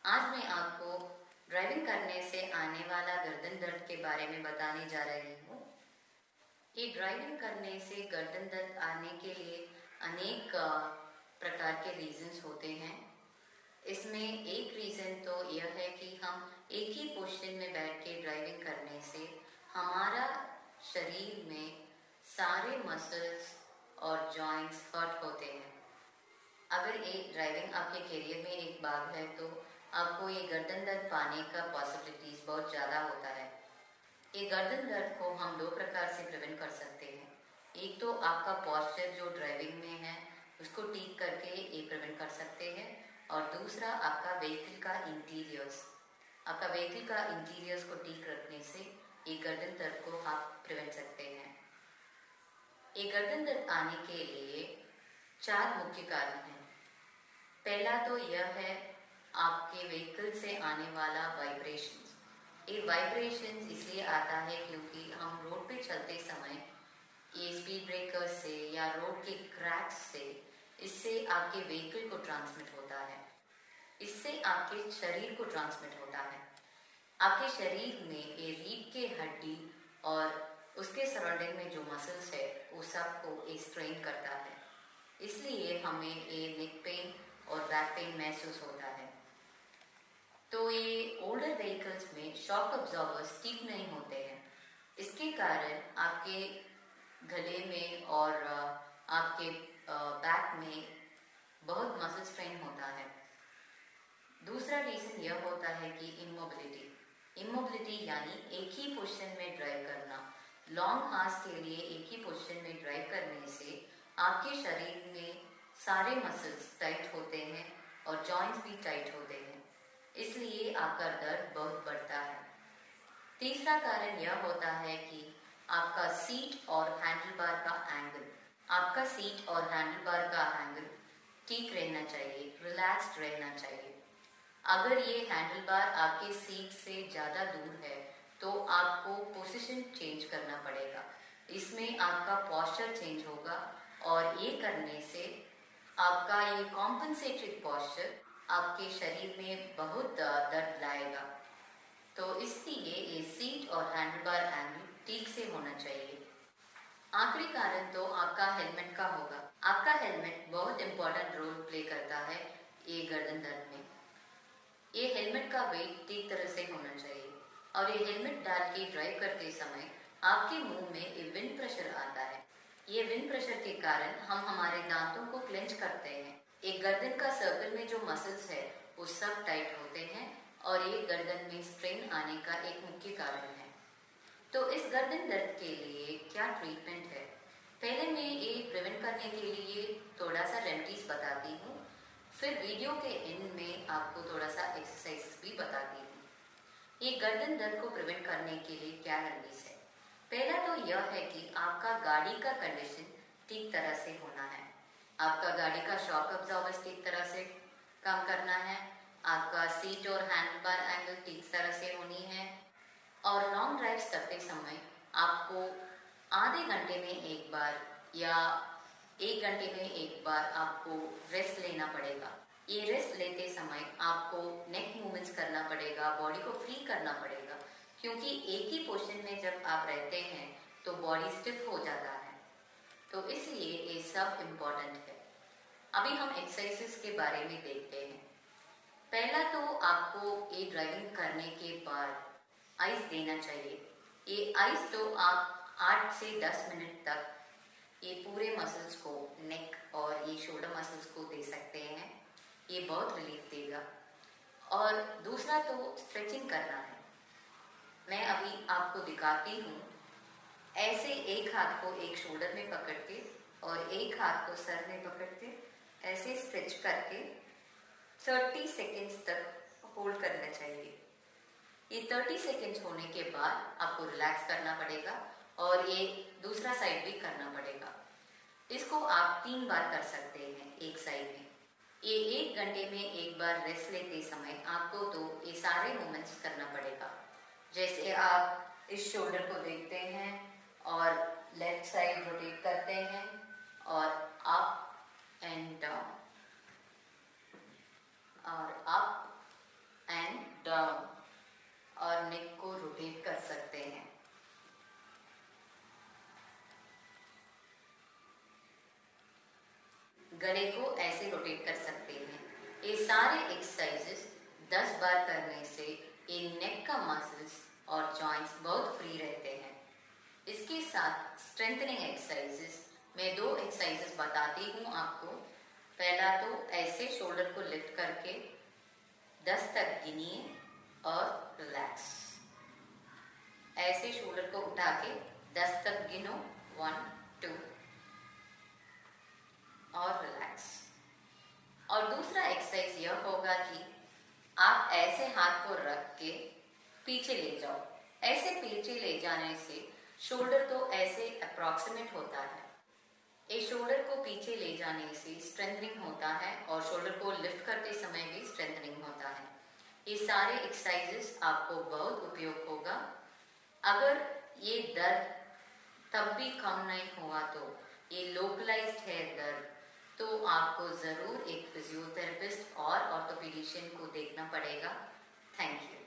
आज मैं आपको ड्राइविंग करने से आने वाला गर्दन दर्द के बारे में बताने जा रही हूँ। ये ड्राइविंग करने से गर्दन दर्द आने के लिए अनेक प्रकार के रीजंस होते हैं। इसमें एक रीज़न तो यह है कि हम एक ही पोजीशन में बैठ के ड्राइविंग करने से हमारा शरीर में सारे मसल्स और जॉइंट्स हर्ट होते हैं। अगर एक ड्राइविंग आपके करियर में एक भाग है तो आपको ये गर्दन दर्द पाने का पॉसिबिलिटीज बहुत ज़्यादा होता है। ये गर्दन दर्द को हम दो प्रकार से प्रिवेंट कर सकते हैं। एक तो आपका पॉस्चर जो ड्राइविंग में है उसको ठीक करके ये प्रिवेंट कर सकते हैं, और दूसरा आपका व्हीकल का इंटीरियर्स। आपका व्हीकल का इंटीरियर्स को ठीक रखने से ये गर्दन दर्द को आप प्रिवेंट सकते हैं। ये गर्दन दर्द आने के लिए 4 मुख्य कारण हैं। पहला तो यह है आपके व्हीकल से आने वाला वाइब्रेशंस। ये वाइब्रेशंस इसलिए आता है क्योंकि हम रोड पे चलते समय ये स्पीड ब्रेकर से या रोड के क्रैक्स से इससे आपके व्हीकल को ट्रांसमिट होता है, इससे आपके शरीर को ट्रांसमिट होता है। आपके शरीर में ये रीढ़ के हड्डी और उसके सराउंडिंग में जो मसल्स है वो सबको ये स्ट्रेन करता है, इसलिए हमें ये नेक पेन और बैक पेन महसूस होता है। तो ये ओल्डर व्हीकल्स में शॉक अब्जॉर्बर्स ठीक नहीं होते हैं। इसके कारण आपके गले में और आपके बैक में बहुत मसल स्ट्रेन होता है। दूसरा रीज़न यह होता है कि इमोबिलिटी यानी एक ही पोजीशन में ड्राइव करना। लॉन्ग हार्स के लिए एक ही पोजीशन में ड्राइव करने से आपके शरीर में सारे मसल्स टाइट होते हैं और जॉइंट्स भी टाइट होते हैं, इसलिए आपका दर्द बहुत बढ़ता है। तीसरा कारण यह होता है कि आपका सीट और हैंडल बार का एंगल। आपका सीट और हैंडल बार का एंगल ठीक रहना चाहिए, रिलैक्स्ड रहना चाहिए। अगर ये हैंडल बार आपके सीट से ज़्यादा दूर है तो आपको पोजीशन चेंज करना पड़ेगा। इसमें आपका पोस्चर चेंज होगा और ये करने से आपका ये कॉम्पनसेटरी पोस्चर आपके शरीर में बहुत दर्द लाएगा। तो इसलिए ये सीट और हैंडल बार एंगल ठीक से होना चाहिए। आखिरी कारण तो आपका हेलमेट का होगा। आपका हेलमेट बहुत इम्पोर्टेंट रोल प्ले करता है ये गर्दन दर्द में। ये हेलमेट का वेट ठीक तरह से होना चाहिए, और ये हेलमेट डाल के ड्राइव करते समय आपके मुंह में ये विंड प्रेशर आता है। ये विंड प्रेशर के कारण हम हमारे दांतों को क्लेंच करते हैं। एक गर्दन का सर्कल में जो मसल्स है वो सब टाइट होते हैं और ये गर्दन में स्ट्रेन आने का एक मुख्य कारण है। तो इस गर्दन दर्द के लिए क्या ट्रीटमेंट है? पहले मैं ये प्रिवेंट करने के लिए थोड़ा सा रेमेडीज बताती हूँ, फिर वीडियो के एंड में आपको थोड़ा सा एक्सरसाइज भी बताती हूँ। ये गर्दन दर्द को प्रिवेंट करने के लिए क्या रेमेडीज है? पहला तो यह है कि आपका गाड़ी का कंडीशन ठीक तरह से होना है। आपका गाड़ी का शॉक अब्जॉर्बर्स ठीक तरह से काम करना है, आपका सीट और हैंडल बार एंगल ठीक तरह से होनी है, और लॉन्ग ड्राइव्स करते समय आपको आधे घंटे में एक बार या 1 घंटे में एक बार आपको रेस्ट लेना पड़ेगा। ये रेस्ट लेते समय आपको नेक मूवमेंट्स करना पड़ेगा, बॉडी को फ्री करना पड़ेगा, क्योंकि एक ही पोजीशन में जब आप रहते हैं तो बॉडी स्टिफ हो जाता है। तो इसलिए ये सब इम्पोर्टेंट है। अभी हम एक्सरसाइजेस के बारे में देखते हैं। पहला तो आपको ये ड्राइविंग करने के बाद आइस देना चाहिए। ये आइस तो आप 8 से 10 मिनट तक ये पूरे मसल्स को, नेक और ये शोल्डर मसल्स को दे सकते हैं। ये बहुत रिलीफ देगा। और दूसरा तो स्ट्रेचिंग करना है। मैं अभी आपको दिखाती हूँ। ऐसे एक हाथ को एक शोल्डर में पकड़ के और एक हाथ को सर में पकड़ के ऐसे स्ट्रेच करके 30 सेकेंड्स तक होल्ड करना चाहिए। ये 30 सेकेंड्स होने के बाद आपको रिलैक्स करना पड़ेगा और ये दूसरा साइड भी करना पड़ेगा। इसको आप 3 बार कर सकते हैं एक साइड में। ये 1 घंटे में एक बार रेस्ट लेते समय आपको तो ये सारे मूवमेंट्स करना पड़ेगा। जैसे आप इस शोल्डर को देखते हैं और लेफ्ट साइड रोटेट करते हैं और अप एंड डाउन और अप डाउन और नेक को रोटेट कर सकते हैं। गले को ऐसे रोटेट कर सकते हैं। ये सारे एक्सरसाइजेस 10 बार करने से ये नेक का मसल्स और जॉइंट्स बहुत फ्री रहते हैं। इसके साथ स्ट्रेंथनिंग एक्सरसाइजेस मैं 2 एक्सरसाइजेस बताती हूँ आपको। पहला तो ऐसे शोल्डर को लिफ्ट करके 10 तक गिनिए और रिलैक्स। ऐसे शोल्डर को उठा के 10 तक गिनो, 1 2 और रिलैक्स। और दूसरा एक्सरसाइज यह होगा कि आप ऐसे हाथ को रख के पीछे ले जाओ। ऐसे पीछे ले जाने से शोल्डर तो ऐसे अप्रॉक्सीमेट होता है। इस शोल्डर को पीछे ले जाने से स्ट्रेंथनिंग होता है और शोल्डर को लिफ्ट करते समय भी स्ट्रेंथनिंग होता है। ये सारे एक्सरसाइजेस आपको बहुत उपयोग होगा। अगर ये दर्द तब भी कम नहीं हुआ तो ये लोकलाइज्ड है दर्द, तो आपको ज़रूर एक फिजियोथेरेपिस्ट और ऑर्थोपेडिशियन को देखना पड़ेगा। Thank you.